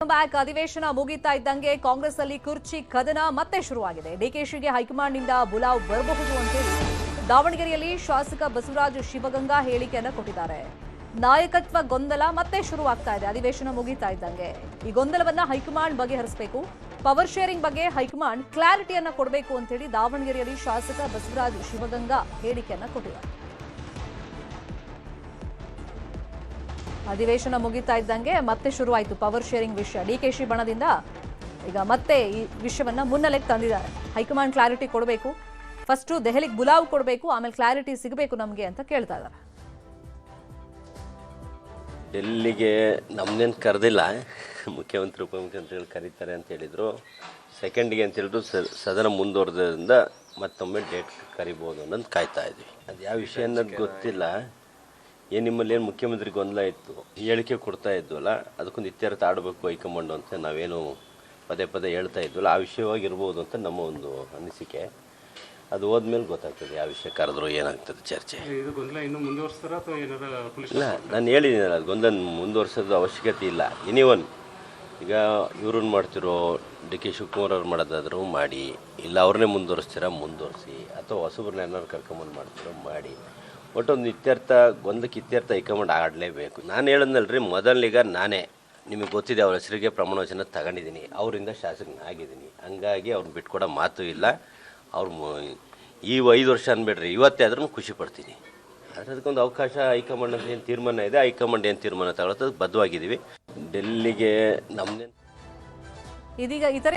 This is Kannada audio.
Welcome back. ಅಧಿವೇಶನ ಮುಗಿತಾ ಇದ್ದಂಗೆ ಕಾಂಗ್ರೆಸ್ ಅಲ್ಲಿ ಕುರ್ಚಿ ಕದನ ಮತ್ತೆ ಶುರುವಾಗಿದೆ. ಡಿಕೆಶಿಗೆ ಹೈಕಮಾಂಡ್ ನಿಂದ ಬುಲಾವ್ ಬರಬಹುದು ಅಂತೇಳಿ ದಾವಣಗೆರೆಯಲ್ಲಿ ಶಾಸಕ ಬಸವರಾಜ ಶಿವಗಂಗಾ ಹೇಳಿಕೆಯನ್ನು ಕೊಟ್ಟಿದ್ದಾರೆ. ನಾಯಕತ್ವ ಗೊಂದಲ ಮತ್ತೆ ಶುರುವಾಗ್ತಾ ಇದೆ ಅಧಿವೇಶನ ಮುಗಿತಾ ಇದ್ದಂಗೆ. ಈ ಗೊಂದಲವನ್ನ ಹೈಕಮಾಂಡ್ ಬಗೆಹರಿಸಬೇಕು. ಪವರ್ ಶೇರಿಂಗ್ ಬಗ್ಗೆ ಹೈಕಮಾಂಡ್ ಕ್ಲಾರಿಟಿಯನ್ನ ಕೊಡಬೇಕು ಅಂತೇಳಿ ದಾವಣಗೆರೆಯಲ್ಲಿ ಶಾಸಕ ಬಸವರಾಜ ಶಿವಗಂಗಾ ಹೇಳಿಕೆಯನ್ನ ಕೊಟ್ಟಿದ್ದಾರೆ. ಅಧಿವೇಶನ ಮುಗಿತಾ ಇದ್ದಂಗೆ ಮತ್ತೆ ಶುರುವಾಯಿತು ಪವರ್ ಶೇರಿಂಗ್ ವಿಷಯ. ಡಿಕೆಶಿ ಬಣದಿಂದ ಈಗ ಮತ್ತೆ ಈ ವಿಷಯವನ್ನ ಮುನ್ನೆಲೆಗೆ ತಂದಿದ್ದಾರೆ. ಹೈಕಮಾಂಡ್ ಕ್ಲಾರಿಟಿ ಕೊಡಬೇಕು, ಫಸ್ಟ್ ದೆಹಲಿಗೆ ಬುಲಾವ್ ಕೊಡಬೇಕು, ಆಮೇಲೆ ಕ್ಲಾರಿಟಿ ಸಿಗಬೇಕು ನಮಗೆ ಅಂತ ಕೇಳ್ತಾ ಇದ್ದಾರೆ. ಡೆಲ್ಲಿಗೆ ನಮ್ಮನ್ನೇನು ಕರೆದಿಲ್ಲ, ಮುಖ್ಯಮಂತ್ರಿ ಉಪಮುಖ್ಯಮಂತ್ರಿಗಳು ಕರೀತಾರೆ ಅಂತ ಹೇಳಿದರು. ಸೆಕೆಂಡಿಗೆ ಅಂತ ಹೇಳಿದ್ರು ಸದನ ಮುಂದುವರೆದ್ರಿಂದ ಮತ್ತೊಮ್ಮೆ ಡೇಟ್ ಕರಿಬೋದು ಅನ್ನೋದು ಕಾಯ್ತಾ ಇದ್ವಿ. ಅದು ಯಾವ ವಿಷಯ ಅನ್ನೋದು ಗೊತ್ತಿಲ್ಲ. ನಿಮ್ಮಲ್ಲಿ ಏನು ಮುಖ್ಯಮಂತ್ರಿ ಗೊಂದಲ ಇತ್ತು, ಹೇಳಿಕೆ ಕೊಡ್ತಾ ಇದ್ವಲ್ಲ, ಅದಕ್ಕೊಂದು ಇತ್ಯರ್ಥ ಆಡಬೇಕು ಹೈಕಮಾಂಡ್ ಅಂತ ನಾವೇನು ಪದೇ ಪದೇ ಹೇಳ್ತಾ ಇದ್ವಲ್ಲ, ಆ ವಿಷಯವಾಗಿರ್ಬೋದು ಅಂತ ನಮ್ಮ ಒಂದು ಅನಿಸಿಕೆ. ಅದು ಹೋದ್ಮೇಲೆ ಗೊತ್ತಾಗ್ತದೆ ಯಾವ ವಿಷಯ ಕರೆದ್ರು ಏನಾಗ್ತದೆ ಚರ್ಚೆ. ಇಲ್ಲ, ನಾನು ಹೇಳಿದ್ದೀನಲ್ಲ, ಅದು ಗೊಂದಲ ಮುಂದುವರ್ಸೋದು ಅವಶ್ಯಕತೆ ಇಲ್ಲ. ಎನಿವನ್ ಈಗ ಇವ್ರನ್ನ ಮಾಡ್ತಿರೋ ಡಿ.ಕೆ. ಶಿವಕುಮಾರ್ ಅವ್ರು ಮಾಡೋದಾದರೂ ಮಾಡಿ, ಇಲ್ಲ ಅವ್ರನ್ನೇ ಮುಂದುವರಿಸಿ, ಅಥವಾ ಹೊಸಬ್ರನ್ನ ಏನಾದ್ರು ಕರ್ಕೊಂಬಂದು ಮಾಡ್ತಿರೋ ಮಾಡಿ, ಒಟ್ಟೊಂದು ಇತ್ಯರ್ಥ ಗೊಂದಲಕ್ಕೆ ಇತ್ಯರ್ಥ ಹೈಕಮಾಂಡ್ ಆಡಲೇಬೇಕು. ನಾನು ಹೇಳಿದ್ನಲ್ರಿ, ಮೊದಲಿಗ ನಾನೇ ನಿಮಗೆ ಗೊತ್ತಿದೆ ಅವ್ರ ಹೆಸರಿಗೆ ಪ್ರಮಾಣ ವಚನ ತಗೊಂಡಿದ್ದೀನಿ, ಅವರಿಂದ ಶಾಸಕನಾಗಿದ್ದೀನಿ. ಹಂಗಾಗಿ ಅವ್ರನ್ನ ಬಿಟ್ಕೊಡೋ ಮಾತು ಇಲ್ಲ. ಅವ್ರು ಈ 5 ವರ್ಷ ಅನ್ಬೇಡ್ರಿ, ಇವತ್ತೇ ಆದ್ರೂ ಖುಷಿ ಪಡ್ತೀನಿ. ಅದಕ್ಕೊಂದು ಅವಕಾಶ ಹೈಕಮಾಂಡ್ ಅಂತ ಏನು ತೀರ್ಮಾನ ಇದೆ, ಹೈಕಮಾಂಡ್ ಏನು ತೀರ್ಮಾನ ತಗೊಳ್ಳೋದು ಬದ್ಧವಾಗಿದ್ದೀವಿ. ಡೆಲ್ಲಿಗೆ ನಮ್ಮನ್ನೇನು ಇದೀಗ ಇತರೆ